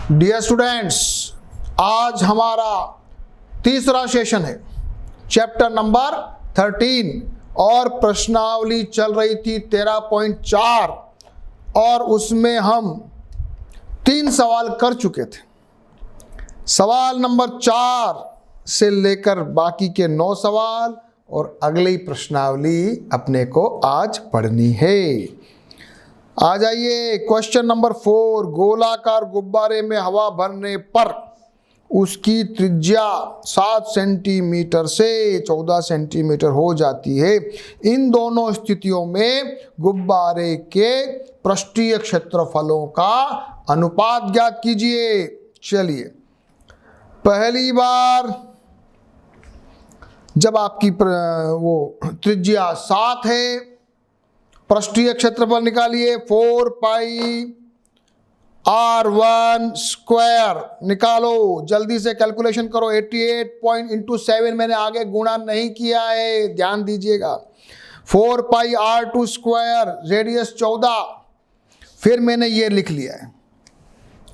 Dear students, आज हमारा तीसरा सेशन है, चैप्टर नंबर 13 और प्रश्नावली चल रही थी 13.4 और उसमें हम 3 सवाल कर चुके थे। सवाल नंबर 4 से लेकर बाकी के 9 सवाल और अगली प्रश्नावली अपने को आज पढ़नी है। आ जाइए, क्वेश्चन नंबर 4। गोलाकार गुब्बारे में हवा भरने पर उसकी त्रिज्या 7 सेंटीमीटर से 14 सेंटीमीटर हो जाती है। इन दोनों स्थितियों में गुब्बारे के पृष्ठीय क्षेत्रफलों का अनुपात ज्ञात कीजिए। चलिए, पहली बार जब आपकी वो त्रिज्या 7 है, पृष्ठीय क्षेत्रफल निकालिए। 4 पाई r1 स्क्वायर निकालो, जल्दी से कैलकुलेशन करो। 88 इंटू 7 मैंने आगे गुणा नहीं किया है, ध्यान दीजिएगा। 4 पाई r2 स्क्वायर, रेडियस 14, फिर मैंने ये लिख लिया है।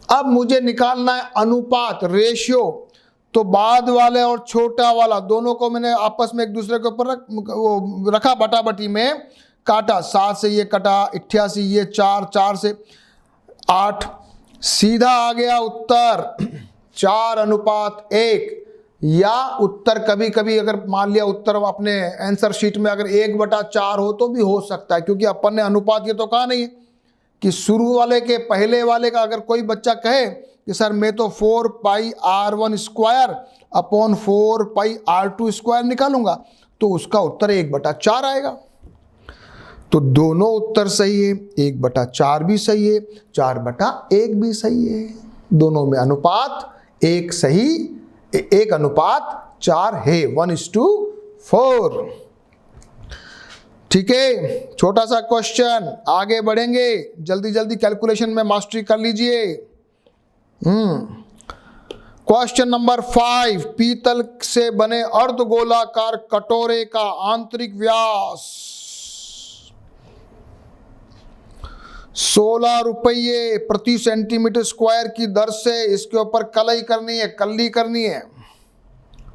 अब मुझे निकालना है अनुपात, रेशियो। तो बाद वाले और छोटा वाला दोनों को मैंने आपस में एक दूसरे के ऊपर रखा, बटाबटी में काटा। 7 से ये कटा, 88, ये 4 से 8, सीधा आ गया उत्तर 4:1। या उत्तर कभी कभी अगर मान लिया उत्तर अपने आंसर शीट में अगर 1/4 हो तो भी हो सकता है, क्योंकि अपन ने अनुपात ये तो कहा नहीं कि शुरू वाले के पहले वाले का अगर कोई बच्चा कहे कि सर मैं तो 4 पाई r1 स्क्वायर अपॉन 4 पाई r2 स्क्वायर निकालूंगा, तो उसका उत्तर 1/4 आएगा। तो दोनों उत्तर सही है, 1/4 भी सही है, 4/1 भी सही है। दोनों में अनुपात 1 सही, 1:4 है, 1:4। ठीक है, छोटा सा क्वेश्चन, आगे बढ़ेंगे। जल्दी जल्दी कैलकुलेशन में मास्टरी कर लीजिए। Question number 5। पीतल से बने अर्धगोलाकार कटोरे का आंतरिक व्यास 16 रुपये प्रति सेंटीमीटर स्क्वायर की दर से इसके ऊपर कलई करनी है, कल्ली करनी है।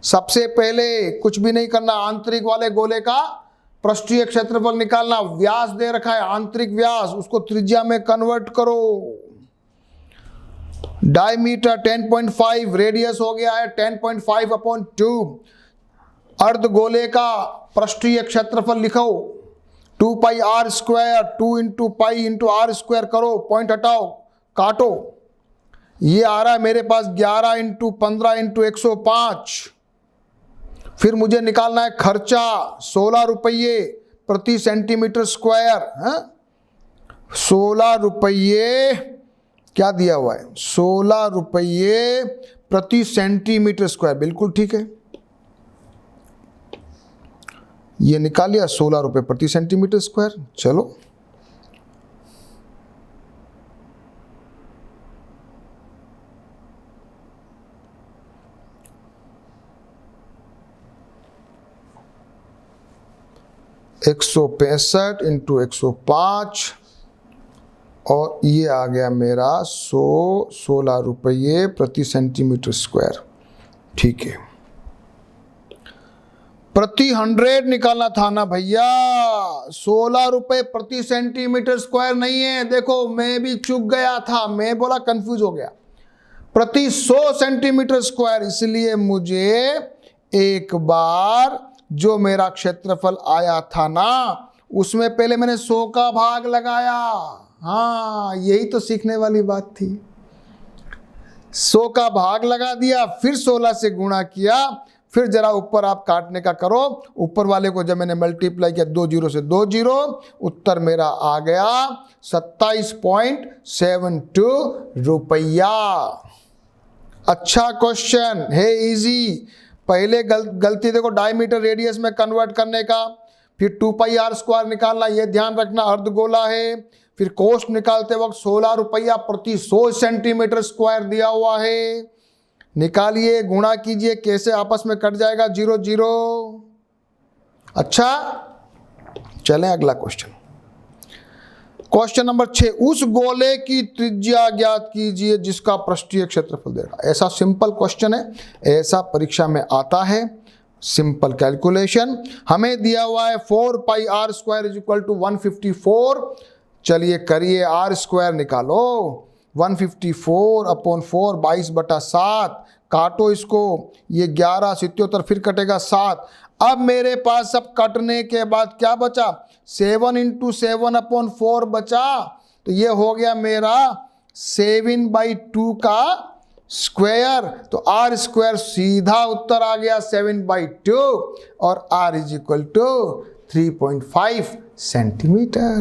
सबसे पहले कुछ भी नहीं करना, आंतरिक वाले गोले का पृष्ठीय क्षेत्रफल निकालना। व्यास दे रखा है, आंतरिक व्यास, उसको त्रिज्या में कन्वर्ट करो। डायमीटर 10.5, रेडियस हो गया है 10.5/2। अर्धगोले का पृष्ठीय क्षेत्रफल लिखो 2 पाई r square, 2 into pi into r square करो, पॉइंट हटाओ, काटो। ये आ रहा है मेरे पास 11 इंटू 15 इंटू 105। फिर मुझे निकालना है खर्चा 16 रुपये प्रति सेंटीमीटर स्क्वायर। 16 रुपये क्या दिया हुआ है, 16 रुपये प्रति सेंटीमीटर स्क्वायर, बिल्कुल ठीक है। ये निकाल लिया 16 रुपये प्रति सेंटीमीटर स्क्वायर। चलो, $165 इंटू 105 और ये आ गया मेरा 16 रुपये प्रति सेंटीमीटर स्क्वायर। ठीक है, प्रति 100 निकालना था ना भैया, 16 रुपये प्रति सेंटीमीटर स्क्वायर नहीं है। देखो मैं भी चूक गया था, मैं बोला कंफ्यूज हो गया, प्रति 100 सेंटीमीटर स्क्वायर। इसलिए मुझे एक बार जो मेरा क्षेत्रफल आया था ना, उसमें पहले मैंने 100 का भाग लगाया। हाँ, यही तो सीखने वाली बात थी। 100 का भाग लगा दिया, फिर 16 से गुणा किया, फिर जरा ऊपर आप काटने का करो। ऊपर वाले को जब मैंने मल्टीप्लाई किया 2 0 से 2 0, उत्तर मेरा आ गया 27.72 रुपया। अच्छा क्वेश्चन है, इजी। पहले गलती देखो, डायमीटर रेडियस में कन्वर्ट करने का, फिर 2 पाई r स्क्वायर निकालना, ये ध्यान रखना अर्धगोला है। फिर कोष्ठ निकालते वक्त 16 रुपया प्रति 100 सेंटीमीटर स्क्वायर दिया हुआ है। निकालिए, गुणा कीजिए, कैसे आपस में कट जाएगा 0 0। अच्छा, चलें अगला क्वेश्चन। क्वेश्चन नंबर 6, उस गोले की त्रिज्या ज्ञात कीजिए जिसका पृष्ठीय क्षेत्रफल देगा। ऐसा सिंपल क्वेश्चन है, ऐसा परीक्षा में आता है। सिंपल कैलकुलेशन हमें दिया हुआ है 4 pi are square is equal to 154। चलिए करिए, आर स्क्वायर निकालो, 154 अपॉन 4, 22/7, काटो इसको, ये 11 77 फिर कटेगा 7। अब मेरे पास सब कटने के बाद क्या बचा, 7 × 7/4 बचा, तो ये हो गया मेरा 7/2 का स्क्वायर। तो आर स्क्वायर सीधा उत्तर आ गया 7/2 और R is equal to 3.5 centimetre.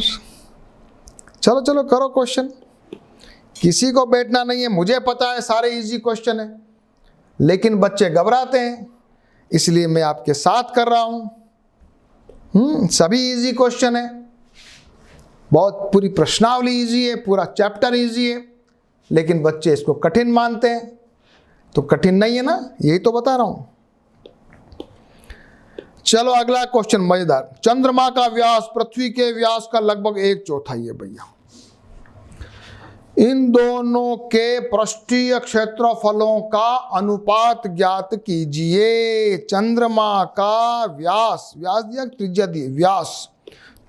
चलो चलो करो क्वेश्चन, किसी को बैठना नहीं है, मुझे पता है सारे इजी क्वेश्चन है, लेकिन बच्चे घबराते हैं, इसलिए मैं आपके साथ कर रहा हूं। सभी इजी क्वेश्चन है, बहुत पूरी प्रश्नावली इजी है, पूरा चैप्टर इजी है, लेकिन बच्चे इसको कठिन मानते हैं। तो कठिन नहीं है ना, यही तो बता रहा हूं। चलो अगला क्वेश्चन मजेदार। चंद्रमा का व्यास पृथ्वी के व्यास का लगभग 1/4 है भैया। इन दोनों के पृष्ठीय क्षेत्रफलों का अनुपात ज्ञात कीजिए। चंद्रमा का व्यास, व्यास दिया त्रिज्या दी, व्यास,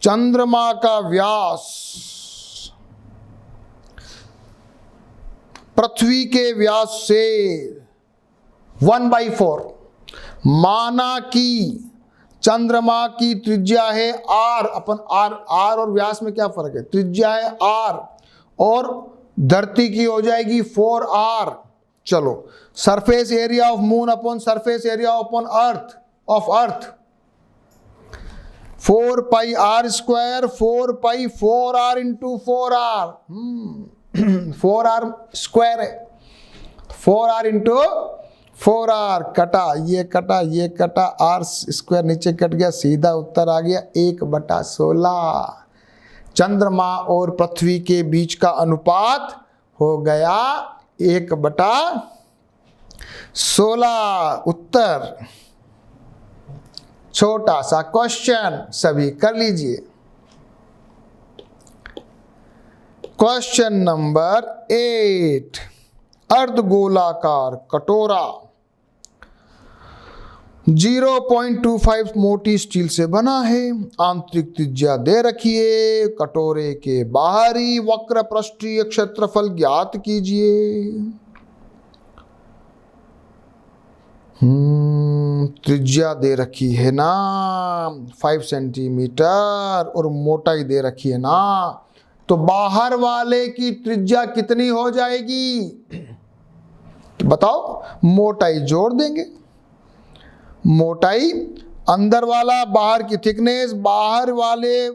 चंद्रमा का व्यास पृथ्वी के व्यास से 1/4। माना कि चंद्रमा की त्रिज्या है r अपन r, r और व्यास में क्या फर्क है, त्रिज्या है r और धरती की हो जाएगी 4r। चलो, surface area of moon upon surface area upon earth of earth, 4 pi r square 4 pi 4r into 4r, 4r square है, 4r इंटू 4r, कटा ये कटा ये कटा, r स्क्वायर नीचे कट गया, सीधा उत्तर आ गया 1/16। चंद्रमा और पृथ्वी के बीच का अनुपात हो गया 1/16। उत्तर, छोटा सा क्वेश्चन, सभी कर लीजिए। क्वेश्चन नंबर 8, अर्धगोलाकार कटोरा 0.25 मोटी स्टील से बना है। आंतरिक त्रिज्या दे रखी है। कटोरे के बाहरी वक्र पृष्ठीय क्षेत्रफल ज्ञात कीजिए। त्रिज्या दे रखी है ना 5 सेंटीमीटर और मोटाई दे रखी है ना, तो बाहर वाले की त्रिज्या कितनी हो जाएगी बताओ। मोटाई जोड़ देंगे, मोटाई अंदर वाला, बाहर की थिकनेस, बाहर वाले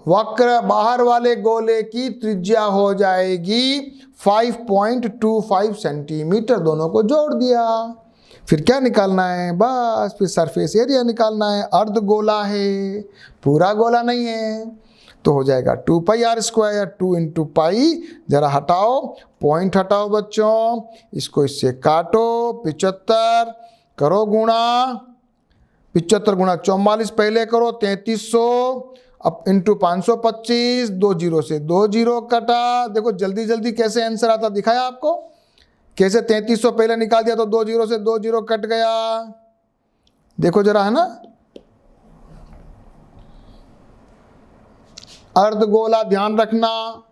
वक्र, बाहर वाले गोले की त्रिज्या हो जाएगी 5.25 सेंटीमीटर। दोनों को जोड़ दिया, फिर क्या निकालना है, बस फिर सरफेस एरिया निकालना है। अर्ध गोला है, पूरा गोला नहीं है, तो हो जाएगा 2 पाई r स्क्वायर, 2 × पाई, जरा हटाओ, पॉइंट हटाओ बच्चों, इसको इससे काटो, 75 करो गुणा, 75 गुणा 44 पहले करो, 3300 अब इंटू 525, 2 0 से 2 0 कटा। देखो जल्दी जल्दी कैसे आंसर आता, दिखाया आपको कैसे, 3300 पहले निकाल दिया तो 2 0 से 2 0 कट गया। देखो जरा, है ना। अर्धगोला ध्यान रखना,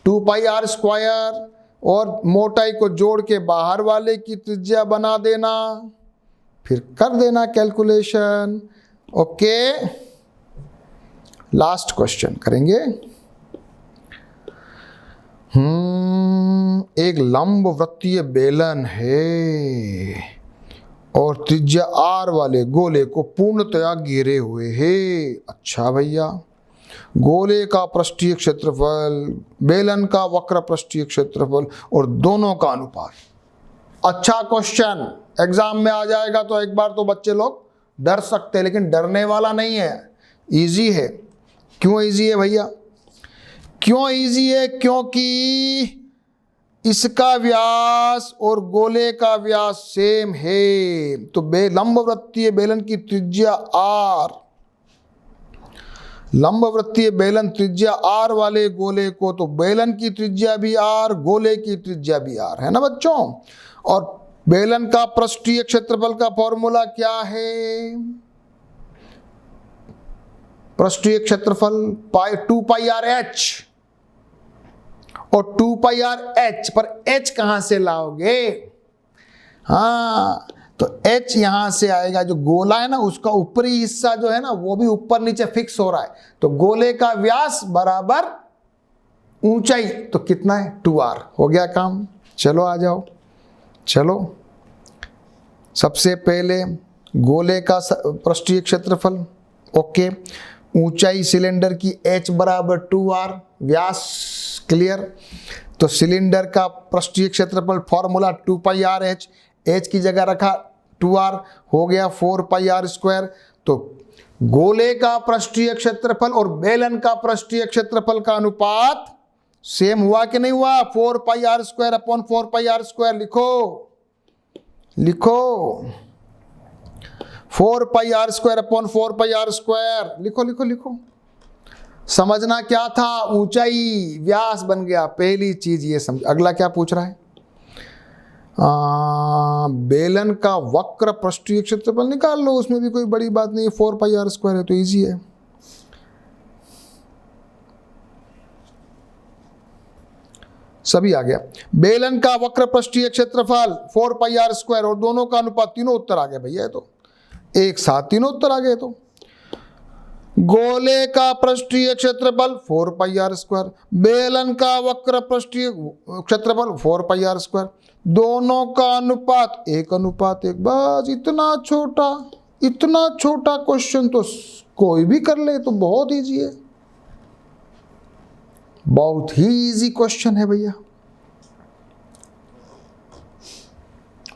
2 पाई r स्क्वायर और मोटाई को जोड़ के बाहर वाले की त्रिज्या बना देना, फिर कर देना कैलकुलेशन। ओके, लास्ट क्वेश्चन करेंगे। एक लंबवृत्तीय बेलन है और त्रिज्या r वाले गोले को पूर्णतया घेरे हुए है। अच्छा भैया, गोले का पृष्ठीय क्षेत्रफल, बेलन का वक्र पृष्ठीय क्षेत्रफल और दोनों का अनुपात। अच्छा क्वेश्चन, एग्जाम में आ जाएगा तो एक बार तो बच्चे लोग डर सकते हैं, लेकिन डरने वाला नहीं है, इजी है। क्यों इजी है भैया, क्यों इजी है, क्योंकि इसका व्यास और गोले का व्यास सेम है। तो लंबवृत्तीय बेलन की त्रिज्या r, लंबवृत्तीय बेलन त्रिज्या r वाले गोले को, तो बेलन की त्रिज्या भी r, गोले की त्रिज्या भी r है ना बच्चों। और बेलन का पृष्ठीय क्षेत्रफल का फॉर्मूला क्या है? पृष्ठीय क्षेत्रफल 2 पाई आर एच, और 2 पाई आर एच पर h कहां से लाओगे? हाँ, तो h यहां से आएगा, जो गोला है ना उसका ऊपरी हिस्सा जो है ना वो भी ऊपर नीचे फिक्स हो रहा है, तो गोले का व्यास बराबर ऊंचाई, तो कितना है 2r। हो गया काम। चलो आ जाओ, चलो सबसे पहले गोले का पृष्ठीय क्षेत्रफल, ओके, ऊंचाई सिलेंडर की h बराबर 2r, व्यास क्लियर। तो सिलेंडर का पृष्ठीय क्षेत्रफल फॉर्मूला 2 पाई आर एच, h की जगह रखा 2r, हो गया 4 पाई आर स्क्वायर। तो गोले का पृष्ठीय क्षेत्रफल और बेलन का पृष्ठीय क्षेत्रफल का अनुपात सेम हुआ कि नहीं हुआ? 4 pi are square upon 4 pi are square. लिखो लिखो, 4 pi are square upon 4 pi are square, लिखो लिखो लिखो। समझना क्या था? ऊंचाई व्यास बन गया, पहली चीज ये समझ। अगला क्या पूछ रहा है? बेलन का वक्र पृष्ठीय क्षेत्रफल निकाल लो, उसमें भी कोई बड़ी बात नहीं है, 4 पाई आर स्क्वायर है तो इजी है। सभी आ गया। बेलन का वक्र पृष्ठीय क्षेत्रफल 4 पाई आर स्क्वायर, और दोनों का अनुपात, तीनों उत्तर आ गए भैया, तो एक साथ तीनों उत्तर आ गए। तो गोले का पृष्ठीय क्षेत्रफल 4 पाई आर स्क्वायर, बेलन का वक्र पृष्ठीय क्षेत्रफल 4 पाई आर स्क्वायर, दोनों का अनुपात 1:1। बस इतना छोटा क्वेश्चन तो कोई भी कर ले, तो बहुत इजी है, बहुत ही इजी क्वेश्चन है भैया।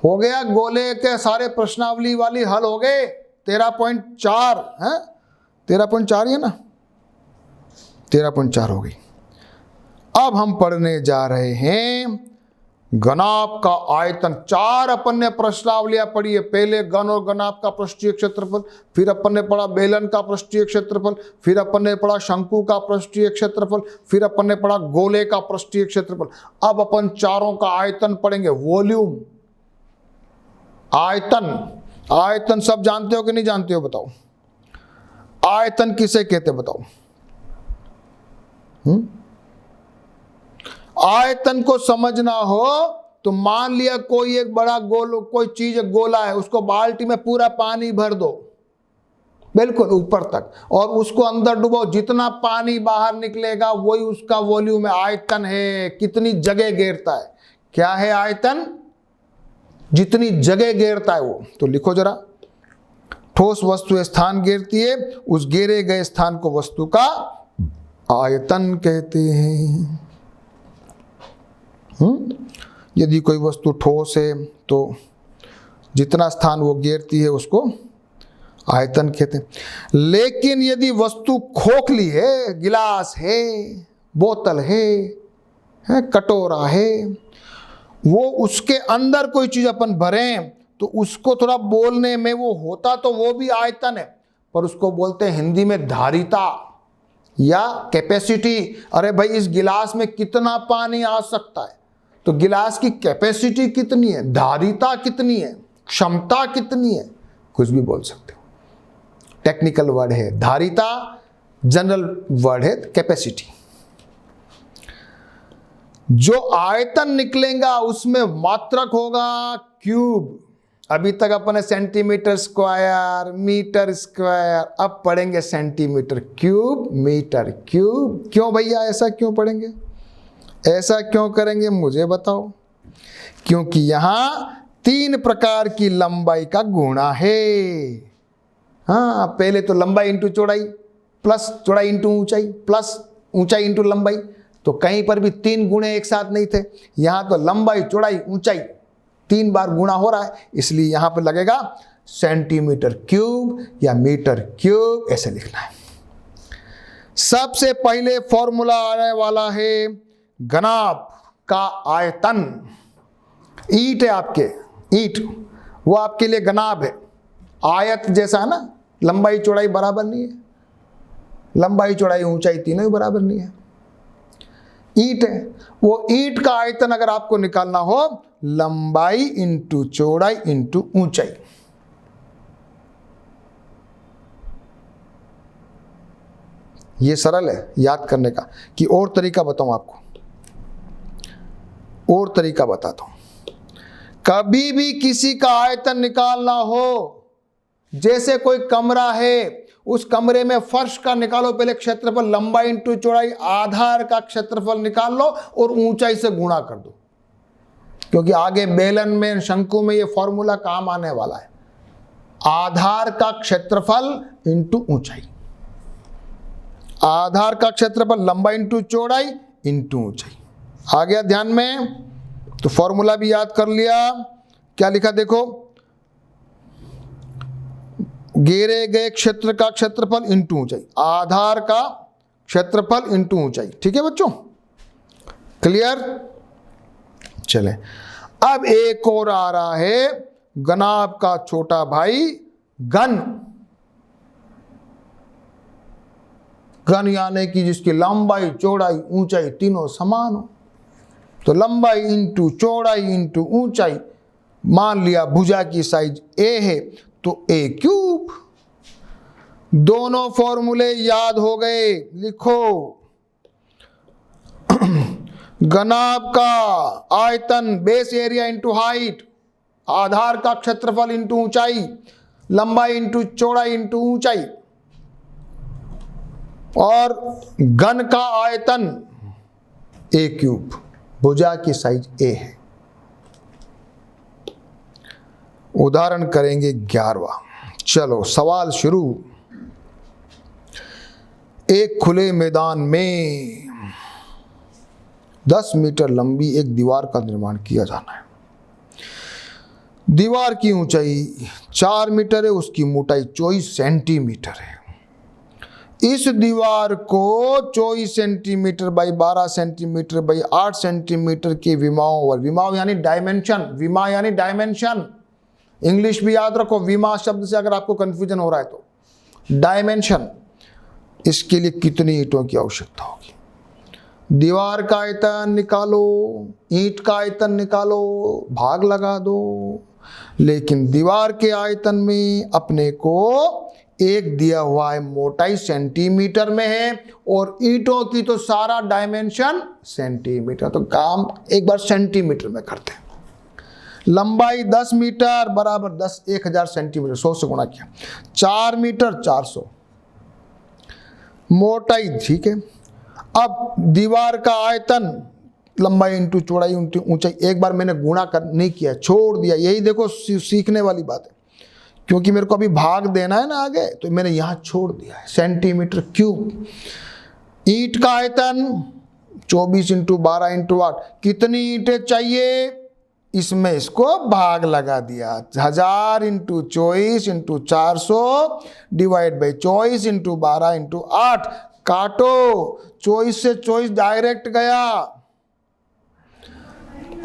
हो गया, गोले के सारे प्रश्नावली वाली हल हो गए। 13.4 है, 13.4 है ना, 13.4 हो गई। अब हम पढ़ने जा रहे हैं घनाभ का आयतन। 4 अपन ने प्रश्नावलियां पढ़ी है। पहले घन और घनाभ का पृष्ठीय क्षेत्रफल, फिर अपन ने पढ़ा बेलन का पृष्ठीय क्षेत्रफल, फिर अपन ने पढ़ा शंकु का पृष्ठीय क्षेत्रफल, फिर अपन ने पढ़ा गोले का पृष्ठीय क्षेत्रफल। अब अपन चारों का आयतन पढ़ेंगे। वॉल्यूम, आयतन, आयतन सब जानते हो कि नहीं जानते हो? बताओ, आयतन किसे कहते बताओ? आयतन को समझना हो तो मान लिया कोई एक बड़ा गोल, कोई चीज गोला है, उसको बाल्टी में पूरा पानी भर दो बिल्कुल ऊपर तक, और उसको अंदर डुबाओ, जितना पानी बाहर निकलेगा वही उसका वॉल्यूम है। आयतन है कितनी जगह घेरता है। क्या है आयतन? जितनी जगह घेरता है वो। तो लिखो जरा, ठोस वस्तु स्थान घेरती है, उस घेरे गए स्थान को वस्तु का आयतन कहते हैं। यदि कोई वस्तु ठोस है तो जितना स्थान वो घेरती है उसको आयतन कहते हैं। लेकिन यदि वस्तु खोखली है, गिलास है, बोतल है, कटोरा है, वो उसके अंदर कोई चीज अपन भरें तो उसको थोड़ा बोलने में वो होता तो वो भी आयतन है, पर उसको बोलते हैं हिंदी में धारिता या कैपेसिटी। अरे भाई इस गिलास में कितना पानी आ सकता है, तो गिलास की कैपेसिटी कितनी है, धारिता कितनी है, क्षमता कितनी है, कुछ भी बोल सकते हो। टेक्निकल वर्ड है धारिता, जनरल वर्ड है कैपेसिटी। जो आयतन निकलेगा उसमें मात्रक होगा क्यूब। अभी तक अपने सेंटीमीटर स्क्वायर, मीटर स्क्वायर, अब पढ़ेंगे सेंटीमीटर क्यूब, मीटर क्यूब। क्यों भैया ऐसा क्यों पढ़ेंगे, ऐसा क्यों करेंगे मुझे बताओ? क्योंकि यहां 3 प्रकार की लंबाई का गुणा है। हाँ, पहले तो लंबाई इंटू चौड़ाई, प्लस चौड़ाई इंटू ऊंचाई, प्लस ऊंचाई इंटू लंबाई। तो कहीं पर भी 3 गुणे एक साथ नहीं थे। यहां तो लंबाई चौड़ाई ऊंचाई 3 बार गुणा हो रहा है, इसलिए यहां पर लगेगा सेंटीमीटर क्यूब या मीटर क्यूब, ऐसे लिखना है। सबसे पहले फॉर्मूला आने वाला है घनाभ का आयतन। ईंट है आपके, ईंट वो आपके लिए घनाभ है। आयत जैसा है ना, लंबाई चौड़ाई बराबर नहीं है। लंबाई चौड़ाई ऊंचाई तीनों ही बराबर नहीं है। ईंट है, वो ईंट का आयतन अगर आपको निकालना हो, लंबाई इंटू चौड़ाई इंटू ऊंचाई। ये सरल है याद करने का। कि और तरीका बताऊं आपको, और तरीका बताता हूं। कभी भी किसी का आयतन निकालना हो, जैसे कोई कमरा है, उस कमरे में फर्श का निकालो पहले क्षेत्रफल, लंबाई इंटू चौड़ाई, आधार का क्षेत्रफल निकाल लो और ऊंचाई से गुणा कर दो, क्योंकि आगे बेलन में, शंकु में ये फॉर्मूला काम आने वाला है। आधार का क्षेत्रफल इंटू ऊंचाई, आधार का क्षेत्रफल लंबाई इंटू चौड़ाई इंटू ऊंचाई। आ गया ध्यान में? तो फॉर्मूला भी याद कर लिया। क्या लिखा देखो, घेरे गए क्षेत्र का क्षेत्रफल इंटू ऊंचाई, आधार का क्षेत्रफल इंटू ऊंचाई। ठीक है बच्चों, क्लियर? चले, अब एक और आ रहा है, गनाब का छोटा भाई घन। घन यानी कि जिसकी लंबाई चौड़ाई ऊंचाई तीनों समान हो। तो लंबाई इंटू चौड़ाई इंटू ऊंचाई, मान लिया भुजा की साइज ए है तो ए क्यूब। दोनों फॉर्मूले याद हो गए, लिखो। घनाभ का आयतन बेस एरिया इंटू हाइट, आधार का क्षेत्रफल इंटू ऊंचाई, लंबाई इंटू चौड़ाई इंटू ऊंचाई, और घन का आयतन ए क्यूब, भुजा की साइज ए है। उदाहरण करेंगे 11वां। चलो सवाल शुरू। एक खुले मैदान में 10 मीटर लंबी एक दीवार का निर्माण किया जाना है। दीवार की ऊंचाई 4 मीटर है, उसकी मोटाई 24 सेंटीमीटर है। इस दीवार को 24 centimetre by 12 centimetre by 8 centimetre के विमाओं पर, विमाओं यानी डायमेंशन, विमा यानी डायमेंशन, इंग्लिश भी याद रखो, विमा शब्द से अगर आपको कंफ्यूजन हो रहा है तो डायमेंशन। इसके लिए कितनी ईंटों की आवश्यकता होगी? दीवार का आयतन निकालो, ईंट का आयतन निकालो, भाग लगा दो। लेकिन दीवार के आयतन में अपने को एक दिया हुआ है, मोटाई सेंटीमीटर में है, और ईंटों की तो सारा डायमेंशन सेंटीमीटर, तो काम एक बार सेंटीमीटर में करते हैं। लंबाई 10 मीटर बराबर 1000 सेंटीमीटर, 100 से गुणा किया, 4 मीटर 400, मोटाई ठीक है। अब दीवार का आयतन लंबाई इंटू चौड़ाई इंटू ऊंचाई, एक बार मैंने गुणा कर नहीं किया, छोड़ दिया। यही देखो सीखने वाली बात है, क्योंकि मेरे को अभी भाग देना है ना आगे, तो मैंने यहां छोड़ दिया है, सेंटीमीटर क्यूब। ईंट का आयतन 24 इंटू 12 इंटू 8, कितनी ईंटें चाहिए? इसमें इसको भाग लगा दिया, 1000 into 24 into 400 divide by 24 into 12 into 8, काटो, 24 से 24 डायरेक्ट गया,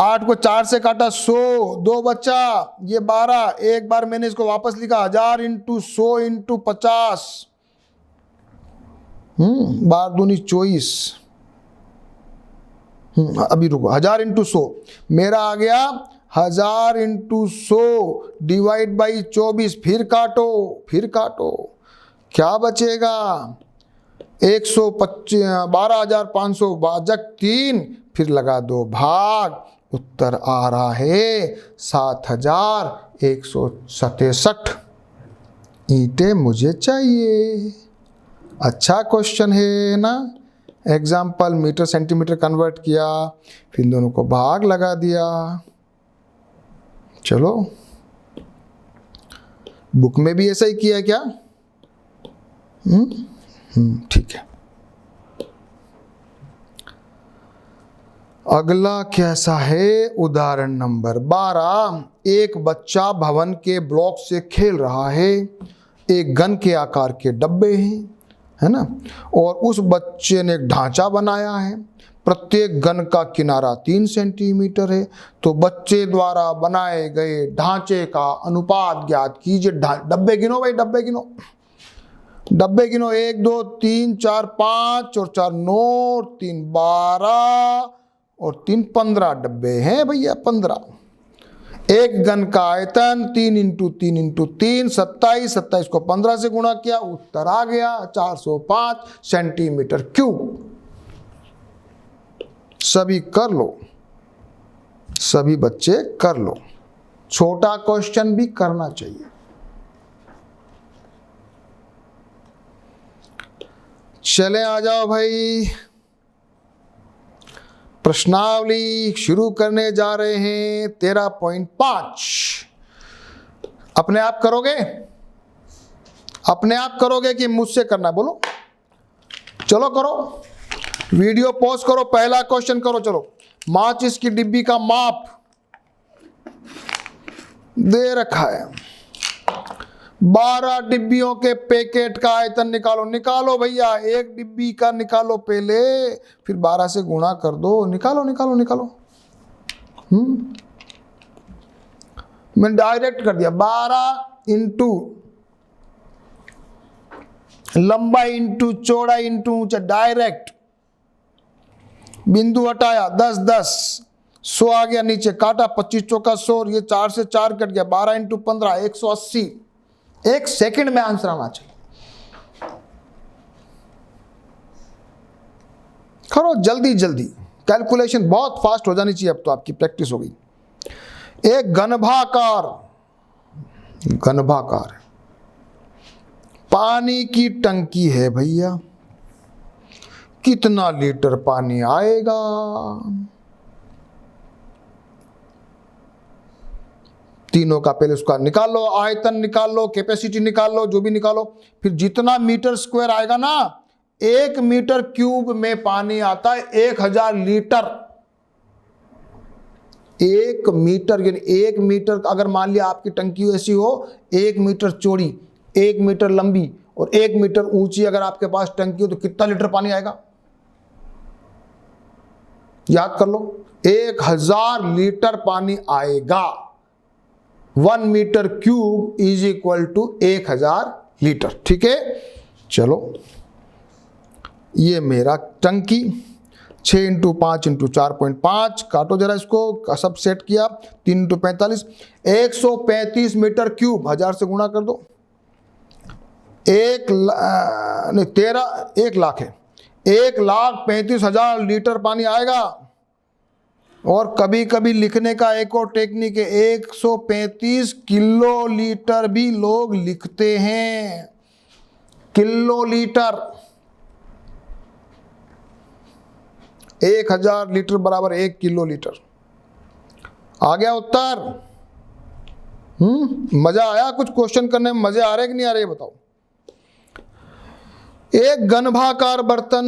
8 को 4 से काटा 100, 2 बचा, ये 12, एक बार मैंने इसको वापस लिखा 1000 इंटू 100 इंटू 50, 12 दूनी 24, अभी रुको, 1000 इंटू 100 मेरा आ गया 1000 इंटू 100 डिवाइड बाई 24, फिर काटो, फिर काटो, क्या बचेगा? 12,500 भाजक 3, फिर लगा दो भाग, उत्तर आ रहा है 7167 ईंटें मुझे चाहिए। अच्छा क्वेश्चन है ना। एग्जाम्पल मीटर सेंटीमीटर कन्वर्ट किया, फिर दोनों को भाग लगा दिया। चलो, बुक में भी ऐसा ही किया क्या? ठीक है। अगला कैसा है? उदाहरण नंबर 12। एक बच्चा भवन के ब्लॉक से खेल रहा है। एक घन के आकार के डब्बे हैं, है ना, और उस बच्चे ने एक ढांचा बनाया है। प्रत्येक घन का किनारा 3 सेंटीमीटर है। तो बच्चे द्वारा बनाए गए ढांचे का अनुपात ज्ञात कीजिए। डब्बे गिनो भाई, डब्बे गिनो। डब्बे गिनो, 1 2 3 4 5 और 4 9 और 3 12 और 3 15 डब्बे हैं भैया, 15। एक घन का आयतन 3 इंटू 3 इंटू 3 27, 27 को 15 से गुणा किया, उत्तर आ गया 405 सेंटीमीटर क्यूब। सभी कर लो, सभी बच्चे कर लो, छोटा क्वेश्चन भी करना चाहिए। चले आ जाओ भाई, प्रश्नावली शुरू करने जा रहे हैं। 13.5 अपने आप करोगे, अपने आप करोगे कि मुझसे करना? बोलो, चलो करो, वीडियो पॉज करो, पहला क्वेश्चन करो। चलो, माचिस की डिब्बी का माप दे रखा है, 12 डिब्बियों के पैकेट का आयतन निकालो। निकालो भैया, एक डिब्बी का निकालो पहले, फिर 12 से गुणा कर दो। निकालो निकालो निकालो। मैंने डायरेक्ट कर दिया, 12 इंटू लंबा इंटू चौड़ा इंटू ऊंचा, डायरेक्ट। बिंदु हटाया, 10 10, 100 आ गया नीचे, काटा, 25 चौका 100, ये 4 से 4 कट गया, 12 इंटू 15 180। एक सेकंड में आंसर आना चाहिए। करो जल्दी जल्दी, कैलकुलेशन बहुत फास्ट हो जानी चाहिए। अब तो आपकी प्रैक्टिस हो गई। एक घनभाकार, घनभाकार पानी की टंकी है भैया, कितना लीटर पानी आएगा? तीनों का पहले उसका निकाल लो, आयतन निकाल लो, कैपेसिटी निकाल लो, जो भी निकालो, फिर जितना मीटर स्क्वायर आएगा ना, 1 मीटर क्यूब में पानी आता है 1000 लीटर। 1 मीटर यानी 1 मीटर, अगर मान लिया आपकी टंकी ऐसी हो 1 मीटर चौड़ी, 1 मीटर लंबी और 1 मीटर ऊंची, अगर आपके पास टंकी हो तो कितना लीटर पानी आएगा? याद कर लो, 1000 लीटर पानी आएगा। 1 metre cube is equal to 1000 litre. ठीक है, चलो ये मेरा टंकी 6 इंटू 5 इंटू 4.5, काटो जरा इसको, सब सेट किया, 3 इंटू 45, 135 मीटर क्यूब, 1000 से गुणा कर दो, 1 लाख है, 1,35,000 लीटर पानी आएगा। और कभी कभी लिखने का एक और टेक्निक है, 135 किलो लीटर भी लोग लिखते हैं। किलो लीटर, 1000 लीटर बराबर 1 किलो लीटर। आ गया उत्तर? मजा आया? कुछ क्वेश्चन करने में मजे आ रहे कि नहीं आ रहे, बताओ। एक घनभाकार बर्तन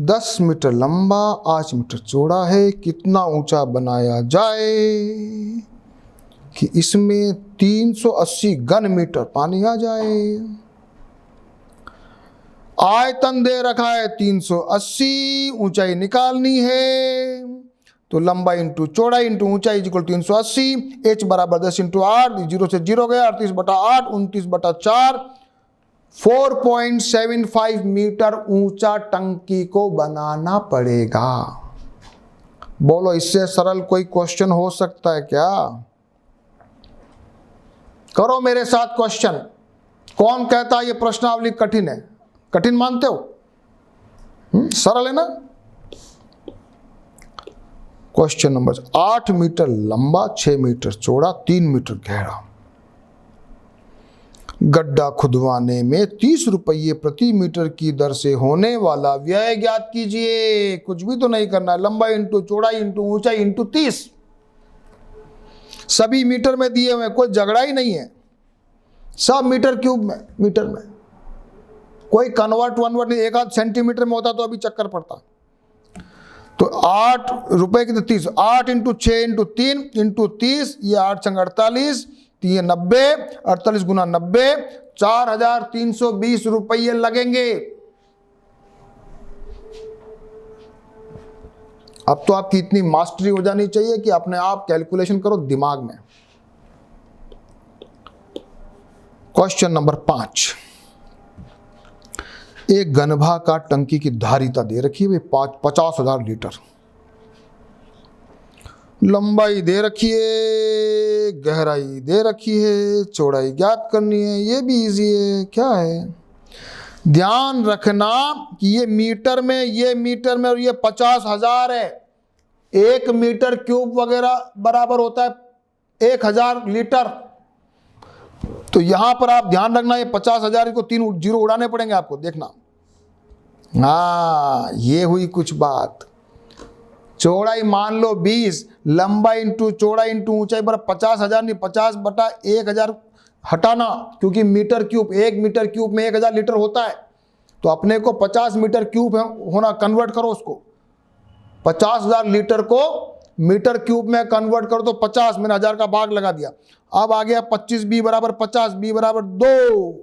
10 मीटर लंबा, 8 मीटर चौड़ा है, कितना ऊंचा बनाया जाए कि इसमें 380 घन मीटर पानी आ जाए? आयतन दे रखा है 380, ऊंचाई निकालनी है, तो लंबा इंटू चौड़ा इंटू ऊंचाई इक्वल 380, h बराबर 10 इंटू 8, 0 से 0 गया, 38/8, 29/4, 4.75 मीटर ऊंचा टंकी को बनाना पड़ेगा। बोलो, इससे सरल कोई क्वेश्चन हो सकता है क्या? करो मेरे साथ क्वेश्चन। कौन कहता है ये प्रश्नावली कठिन है? कठिन मानते हो? सरल है ना? क्वेश्चन नंबर 8 मीटर लंबा, 6 मीटर चौड़ा, 3 मीटर गहरा, गड्ढा खुदवाने में 30 रुपये प्रति मीटर की दर से होने वाला व्यय ज्ञात कीजिए। कुछ भी तो नहीं करना है, लंबाई इंटू चौड़ाई इंटू ऊंचाई इंटू 30, सभी मीटर में दिए हुए, कोई झगड़ा ही नहीं है, सब मीटर क्यूब में, मीटर में, कोई कन्वर्ट वनवर्ट नहीं। 1 आध सेंटीमीटर में होता तो अभी चक्कर पड़ता। तो 8 रुपए की 30, 8 इंटू 6 इंटू 3 इंटू 30, ये 8 संग 48, ये 90, 48 गुना 90, 4320 रुपये लगेंगे। अब तो आपकी इतनी मास्टरी हो जानी चाहिए कि अपने आप कैलकुलेशन करो दिमाग में। क्वेश्चन नंबर 5, एक गनभा का टंकी की धारिता दे रखी है भाई 50,000 लीटर, लंबाई दे रखी है, गहराई दे रखी है, चौड़ाई ज्ञात करनी है। ये भी इजी है। क्या है, ध्यान रखना कि ये मीटर में और ये 50,000 है। 1 मीटर क्यूब वगैरह बराबर होता है 1,000 लीटर। तो यहां पर आप ध्यान रखना, ये 50,000 को 3 जीरो उड़ाने पड़ेंगे आपको, देखना। हाँ, ये हुई कुछ बात। चौड़ाई मान लो 20, लंबाई इंटू चौड़ाई इंटू ऊंचाई बराबर 50,000 नहीं, 50/1000 हटाना, क्योंकि मीटर क्यूब 1 मीटर क्यूब में 1,000 लीटर होता है। तो अपने को 50 मीटर क्यूब होना, कन्वर्ट करो उसको। 50,000 लीटर को मीटर क्यूब में कन्वर्ट करो तो 50, मैंने 1000 का भाग लगा दिया। अब आ गया 25 b बराबर 50, b बराबर 2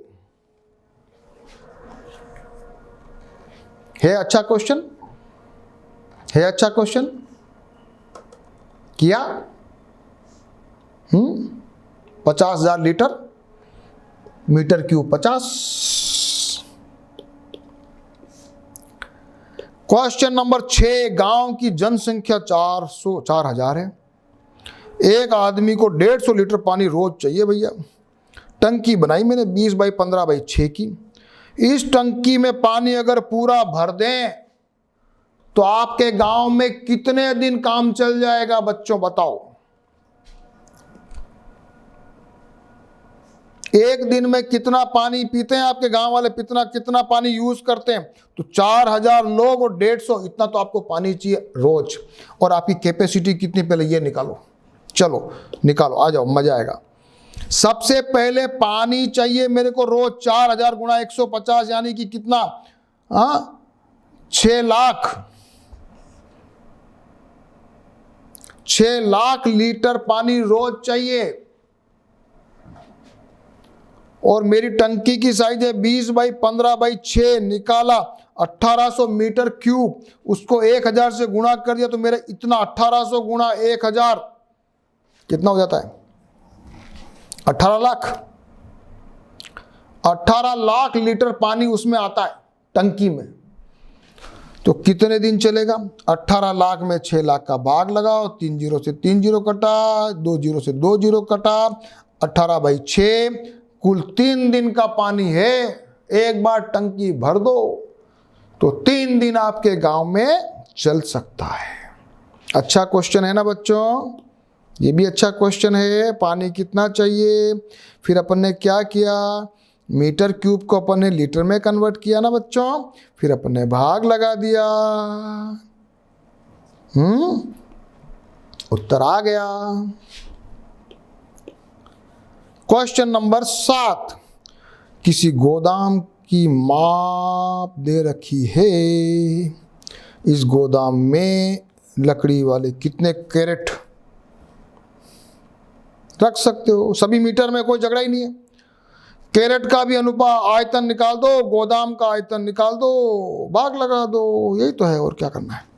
है। अच्छा क्वेश्चन है, अच्छा क्वेश्चन किया। 50,000 litre, metre cube 50। Question number 6, गांव की जनसंख्या 4,000 है। एक आदमी को 150 लीटर पानी रोज चाहिए भैया। टंकी बनाई मैंने 20/15/6 की। इस टंकी में पानी अगर पूरा भर दें तो आपके गांव में कितने दिन काम चल जाएगा बच्चों, बताओ। एक दिन में कितना पानी पीते हैं आपके गांव वाले, कितना पानी यूज करते हैं? तो 4,000 लोग और 150, इतना तो आपको पानी चाहिए रोज। और आपकी कैपेसिटी कितनी, पहले ये निकालो। चलो निकालो, आ जाओ, मजा आएगा। सबसे पहले पानी चाहिए मेरे को रोज 4,000 गुणा 150 यानी कि कितना, 6 लाख। 6 लाख लीटर पानी रोज चाहिए। और मेरी टंकी की साइज है 20/15/6, निकाला 1800 मीटर क्यूब। उसको 1,000 से गुणा कर दिया तो मेरा इतना 1800 गुणा 1,000 कितना हो जाता है? 18 लाख। 18 लाख लीटर पानी उसमें आता है टंकी में। तो कितने दिन चलेगा? 18 लाख में 6 लाख का भाग लगाओ, 3 जीरो से 3 जीरो कटा, 2 जीरो से 2 जीरो कटा, 18/6, कुल 3 दिन का पानी है। एक बार टंकी भर दो तो 3 दिन आपके गांव में चल सकता है। अच्छा क्वेश्चन है ना बच्चों, ये भी अच्छा क्वेश्चन है। पानी कितना चाहिए, फिर अपन ने क्या किया, मीटर क्यूब को अपन ने लीटर में कन्वर्ट किया ना बच्चों, फिर अपन ने भाग लगा दिया। उत्तर आ गया। क्वेश्चन नंबर 7, किसी गोदाम की माप दे रखी है। इस गोदाम में लकड़ी वाले कितने कैरेट रख सकते हो? सभी मीटर में, कोई झगड़ा ही नहीं है। कैरेट का भी अनुपात, आयतन निकाल दो, गोदाम का आयतन निकाल दो, भाग लगा दो, यही तो है, और क्या करना है।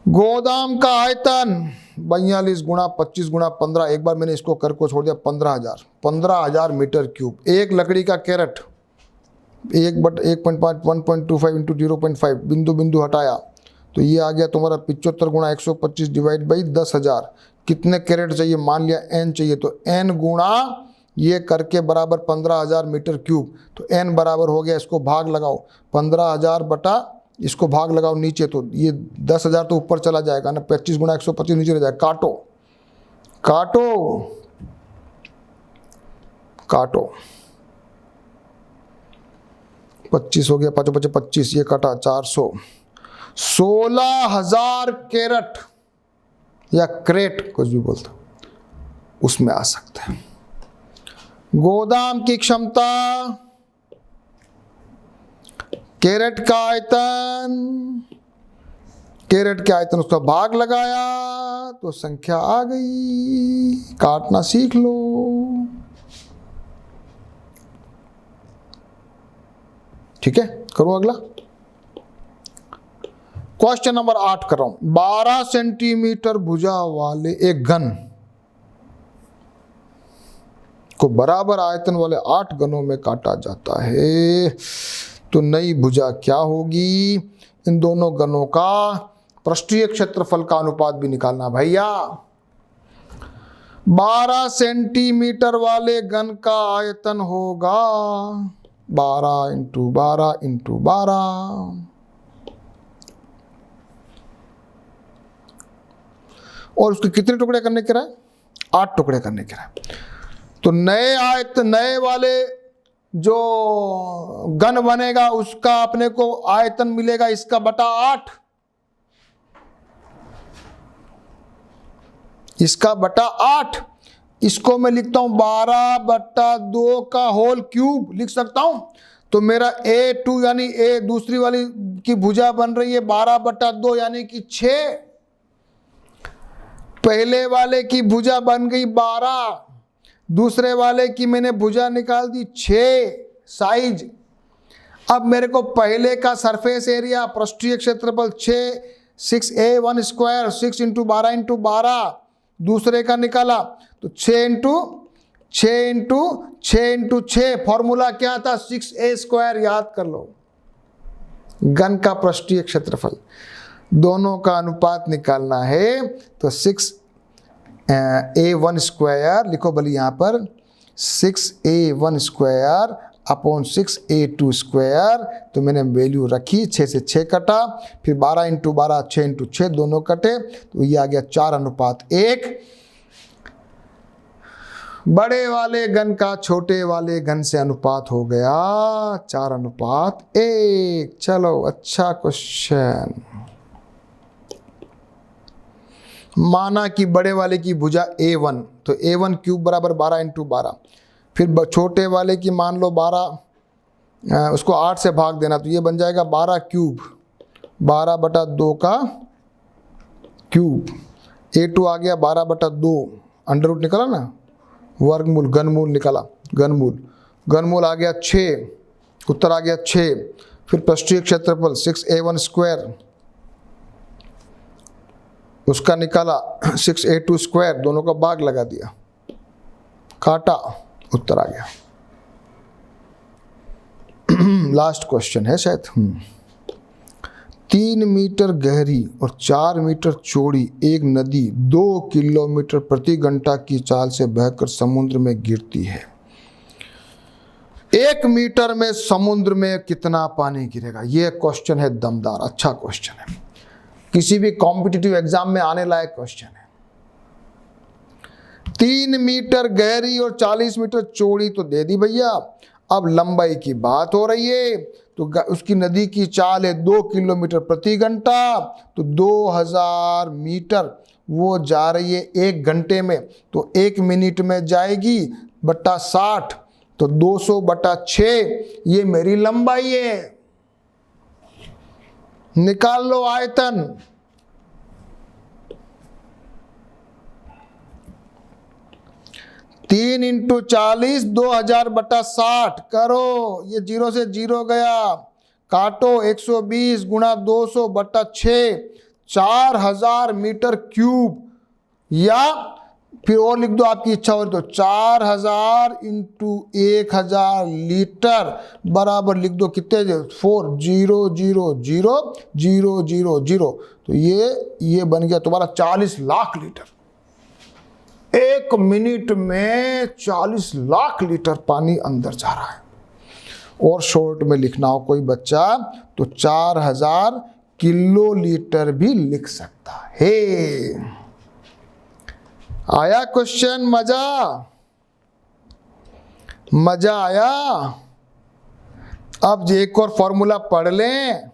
गोदाम का आयतन 42 गुणा 25 गुणा 15, एक बार मैंने इसको कर को छोड़ दिया, 15,000 मीटर क्यूब। एक लकड़ी का कैरेट 1/1.5 1.25 इंटू 0.5, बिंदु बिंदु हटाया तो ये आ गया तुम्हारा 75 गुणा 125 डिवाइड बाई 10,000। कितने कैरेट चाहिए? मान लिया n चाहिए, तो n गुणा ये करके बराबर 15,000 मीटर क्यूब। तो n बराबर हो गया, इसको भाग लगाओ 15,000 बटा इसको भाग लगाओ नीचे, तो ये 10,000 तो ऊपर चला जाएगा ना, 25 गुणा 125 नीचे रह जाएगा। काटो काटो काटो, 25 हो गया, 5 5 25, ये काटा 400, 16,000 कैरेट या क्रेट कुछ भी बोलते उसमें आ सकते हैं। गोदाम की क्षमता, कैरेट का आयतन, कैरेट के आयतन उसका भाग लगाया तो संख्या आ गई। काटना सीख लो। ठीक है, करो अगला। क्वेश्चन नंबर 8 कर रहा हूं। 12 सेंटीमीटर भुजा वाले एक घन को बराबर आयतन वाले 8 घनों में काटा जाता है तो नई भुजा क्या होगी? इन दोनों घनों का पृष्ठीय क्षेत्रफल का अनुपात भी निकालना भैया। 12 सेंटीमीटर वाले घन का आयतन होगा 12 इंटू 12 इंटू 12 और उसके कितने टुकड़े करने के रहे? 8 टुकड़े करने के रहे। तो नए वाले जो घन बनेगा उसका अपने को आयतन मिलेगा इसका बटा 8, इसका बटा 8। इसको मैं लिखता हूं 12/2 का होल क्यूब लिख सकता हूं। तो मेरा A2 यानी A दूसरी वाली की भुजा बन रही है 12/2 यानी कि 6। पहले वाले की भुजा बन गई 12, दूसरे वाले की मैंने भुजा निकाल दी 6 साइज। अब मेरे को पहले का सरफेस एरिया पृष्ठीय क्षेत्रफल 6A1 स्क्वायर 6 इंटू 12 इंटू 12 दूसरे का निकाला तो 6 इंटू 6 फॉर्मूला क्या था? 6A square. याद कर लो, घन का पृष्ठीय क्षेत्रफल दोनों का अनुपात निकालना है तो 6A1 स्क्वायर लिखो भले यहाँ पर 6A1 square upon 6A2 square. तो मैंने वैल्यू रखी, 6 से 6 कटा, फिर 12 इंटू 12 6 इंटू 6 दोनों कटे तो ये आ गया 4:1। बड़े वाले घन का छोटे वाले घन से अनुपात हो गया 4:1। चलो अच्छा क्वेश्चन। माना कि बड़े वाले की भुजा A1 तो A1 क्यूब बराबर 12 इंटू 12, फिर छोटे वाले की मान लो 12 उसको 8 से भाग देना तो ये बन जाएगा 12 क्यूब 12/2 का क्यूब। A2 आ गया 12/2 अंडर रूट निकला ना, वर्गमूल घनमूल निकला, घनमूल आ गया 6, उत्तर आ गया 6। फिर पृष्ठीय क्षेत्रफल 6A1 स्क्वायर उसका निकाला 6A2 स्क्वायर, दोनों का भाग लगा दिया, काटा, उत्तर आ गया। लास्ट क्वेश्चन है शायद। 3 मीटर गहरी और 4 मीटर चौड़ी एक नदी 2 किलोमीटर प्रति घंटा की चाल से बहकर समुद्र में गिरती है। 1 मीटर में समुद्र में कितना पानी गिरेगा? यह क्वेश्चन है दमदार, अच्छा क्वेश्चन है, किसी भी कॉम्पिटिटिव एग्जाम में आने लायक क्वेश्चन है। 3 मीटर गहरी और 40 मीटर चौड़ी तो दे दी भैया। अब लंबाई की बात हो रही है तो उसकी नदी की चाल है 2 किलोमीटर प्रति घंटा, तो 2000 मीटर वो जा रही है 1 घंटे में, तो 1 मिनट में जाएगी बट्टा 60 तो 200/6 ये मेरी लंबाई है। निकाल लो आयतन। तीन इंटू 40 2000/60 करो, ये 0 से 0 गया, काटो 120 गुणा 200/6 4000 मीटर क्यूब, या फिर और लिख दो आपकी इच्छा हो तो 4000 इंटू 1000 लीटर बराबर लिख दो कितने 4000000, तो ये बन गया तुम्हारा 40 लाख लीटर। 1 मिनट में 40 लाख लीटर पानी अंदर जा रहा है। और शॉर्ट में लिखना हो कोई बच्चा तो 4000 किलो लीटर भी लिख सकता है। आया क्वेश्चन? मजा आया? अब एक और फॉर्मूला पढ़ लें।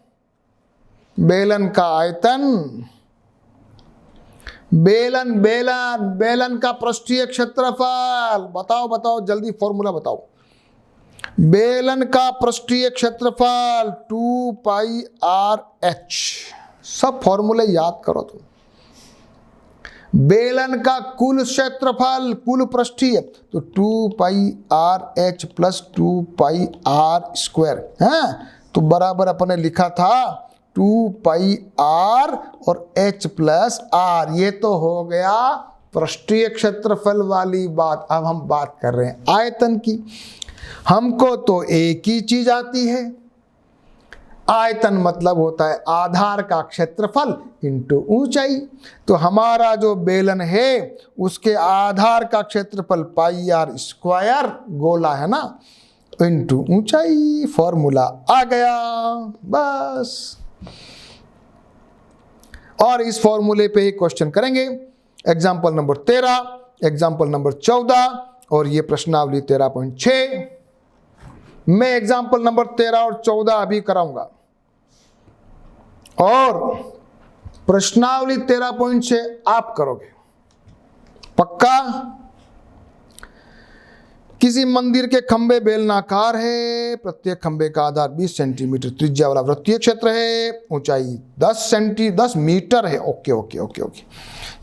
बेलन का आयतन, बेलन का पृष्ठीय क्षेत्रफल, बताओ जल्दी फॉर्मूला बताओ। बेलन का पृष्ठीय क्षेत्रफल 2πRh, सब फॉर्मूले याद करो तुम। बेलन का कुल क्षेत्रफल, कुल पृष्ठीय तो 2πRh प्लस 2πr² है, तो बराबर अपने लिखा था 2πr और h प्लस r, ये तो हो गया पृष्ठीय क्षेत्रफल वाली बात। अब हम बात कर रहे हैं आयतन की। हमको तो एक ही चीज आती है, आयतन मतलब होता है आधार का क्षेत्रफल इंटू ऊंचाई। तो हमारा जो बेलन है उसके आधार का क्षेत्रफल पाई आर स्क्वायर, गोला है ना, इंटू ऊंचाई। फॉर्मूला आ गया बस। और इस फॉर्मूले पे एक क्वेश्चन करेंगे, एग्जाम्पल नंबर 13, एग्जाम्पल नंबर 14 और ये प्रश्नावली 13.6। मैं एग्जाम्पल नंबर 13 और 14 अभी कराऊंगा और प्रश्नावली 13.6 आप करोगे पक्का। किसी मंदिर के खंबे बेलनाकार है, प्रत्येक खंबे का आधार 20 सेंटीमीटर त्रिज्या वाला वृत्तीय क्षेत्र है, ऊंचाई 10 मीटर है। ओके ओके ओके ओके,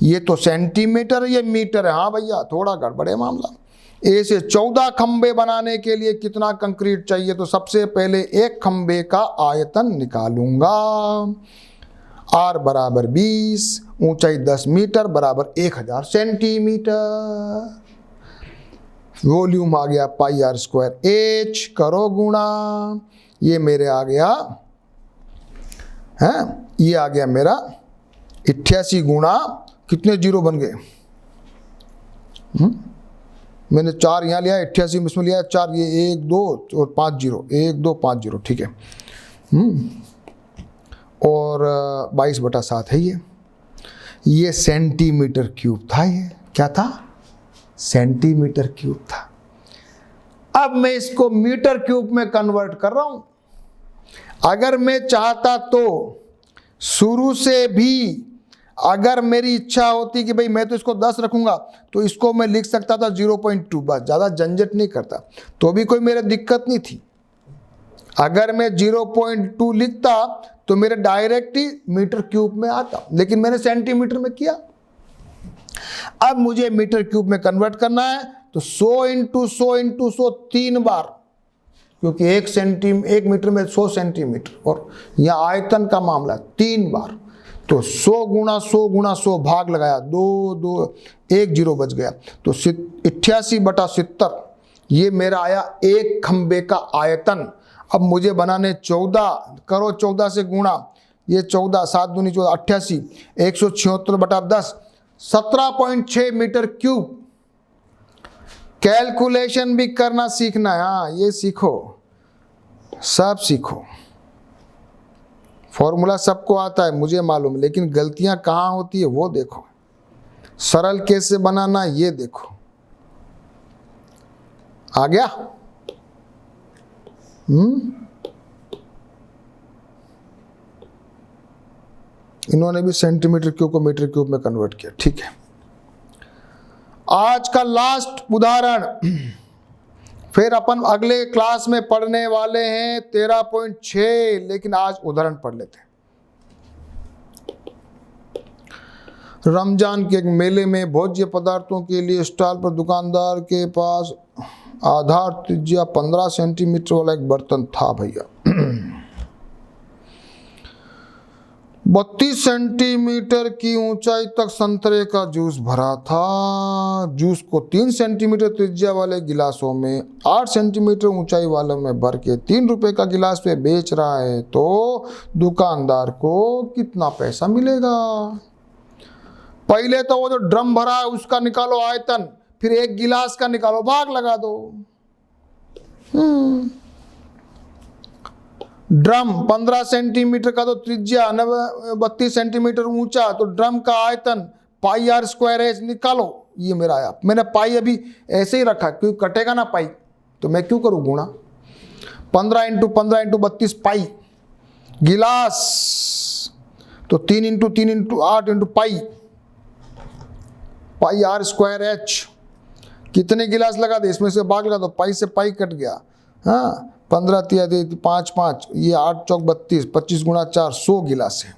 ये तो सेंटीमीटर, ये मीटर है। हाँ भैया थोड़ा गड़बड़ है मामला। ए से 14 खंबे बनाने के लिए कितना कंक्रीट चाहिए? तो सबसे पहले एक खंबे का आयतन निकालूंगा। आर बराबर 20, ऊंचाई 10 मीटर बराबर 1000 सेंटीमीटर। वॉल्यूम आ गया पाई आर स्क्वायर एच, करो गुणा, ये मेरे आ गया है, ये आ गया मेरा 88 गुणा, कितने जीरो बन गए? मैंने 4 यहाँ लिया, 88 में इसमें लिया 4, ये 1 2 और 5 जीरो, 1 2 5 जीरो, ठीक है। और 22/7 है ये सेंटीमीटर क्यूब था। ये क्या था? सेंटीमीटर क्यूब था। अब मैं इसको मीटर क्यूब में कन्वर्ट कर रहा हूं। अगर मैं चाहता तो शुरू से भी, अगर मेरी इच्छा होती कि भाई मैं तो इसको 10 रखूंगा, तो इसको मैं लिख सकता था 0.2, बस, ज्यादा झंझट नहीं करता, तो भी कोई मेरे दिक्कत नहीं थी। अगर मैं 0.2 लिखता तो मेरे डायरेक्ट ही मीटर क्यूब में आता, लेकिन मैंने सेंटीमीटर में किया। अब मुझे मीटर क्यूब में कन्वर्ट करना है, तो 100 इंटू 100 इंटू 100 3 बार, क्योंकि 1 मीटर में 100 सेंटीमीटर, और यह आयतन का मामला 3 बार। तो 100 गुणा 100 गुणा 100 भाग लगाया, 2 2 1 जीरो बच गया, तो 88/70 ये मेरा आया एक खंबे का आयतन। अब मुझे बनाने 14, करो 14 से गुणा, ये 14 7 दूनी 14 88, 176/10 17.6 मीटर क्यूब। कैलकुलेशन भी करना सीखना है, हाँ ये सीखो, सब सीखो। फॉर्मूला सबको आता है मुझे मालूम, लेकिन गलतियां कहाँ होती है वो देखो। सरल कैसे बनाना ये देखो। आ गया? इन्होंने भी सेंटीमीटर क्यूब को मीटर क्यूब में कन्वर्ट किया, ठीक है। आज का लास्ट उदाहरण फिर अपन अगले क्लास में पढ़ने वाले हैं 13.6, लेकिन आज उदाहरण पढ़ लेते हैं। रमजान के एक मेले में भोज्य पदार्थों के लिए स्टॉल पर दुकानदार के पास आधार त्रिज्या 15 सेंटीमीटर वाला एक बर्तन था भैया। 32 सेंटीमीटर की ऊंचाई तक संतरे का जूस भरा था। जूस को 3 सेंटीमीटर त्रिज्या वाले गिलासों में 8 सेंटीमीटर ऊंचाई वाले में भर के 3 रुपए का गिलास पे बेच रहा है, तो दुकानदार को कितना पैसा मिलेगा? पहले तो वो जो ड्रम भरा है उसका निकालो आयतन, फिर एक गिलास का निकालो, भाग लगा दो। ड्रम 15 सेंटीमीटर का तो त्रिज्या, 32 सेंटीमीटर ऊंचा, तो ड्रम का आयतन पाई आर स्क्वायर एच निकालो। ये मेरा आया। मैंने पाई अभी ऐसे ही रखा क्योंकि कटेगा ना पाई, तो मैं क्यों करूं गुणा। 15 इंटू 15 इंटू 32 पाई। गिलास तो 3 into 3 into 8 into pi, pi are square H. कितने गिलास लगा दे, इसमें से भाग लगा दो, पाई से पाई कट गया। हाँ 15 3 5 5, ये 8 चौक 32, 25 गुणा 4, 100 गिलास है।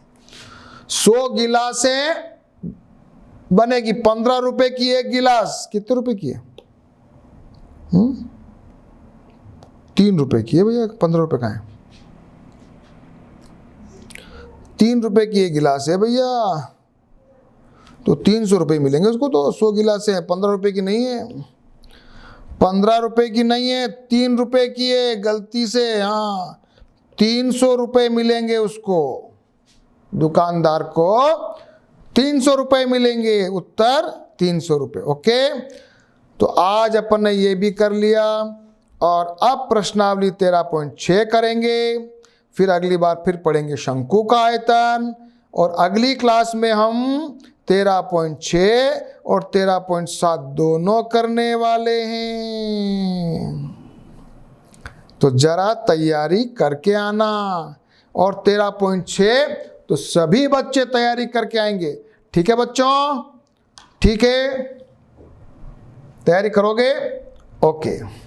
100 गिलास है बनेगी 15 रुपए की एक गिलास। कितने रुपए की है? 3 रुपए की है भैया, 15 रुपए का है। 3 रुपए की एक गिलास है भैया। तो 300 रुपये मिलेंगे उसको। तो 100 गिलास है, 15 रुपये की नहीं है, 15 रुपये की नहीं है, 3 रुपये की है, गलती से। हाँ, 300 रुपये मिलेंगे उसको, दुकानदार को 300 रुपये मिलेंगे। उत्तर 300 रुपये। ओके, तो आज अपन ने ये भी कर लिया। और अब प्रश्नावली 13.6 करेंगे, फिर अगली बार फिर पढ़ेंगे शंकु का आयतन, और अगली क्लास में हम 13.6 और 13.7 दोनों करने वाले हैं। तो जरा तैयारी करके आना। और 13.6 तो सभी बच्चे तैयारी करके आएंगे। ठीक है बच्चों? ठीक है, तैयारी करोगे? ओके।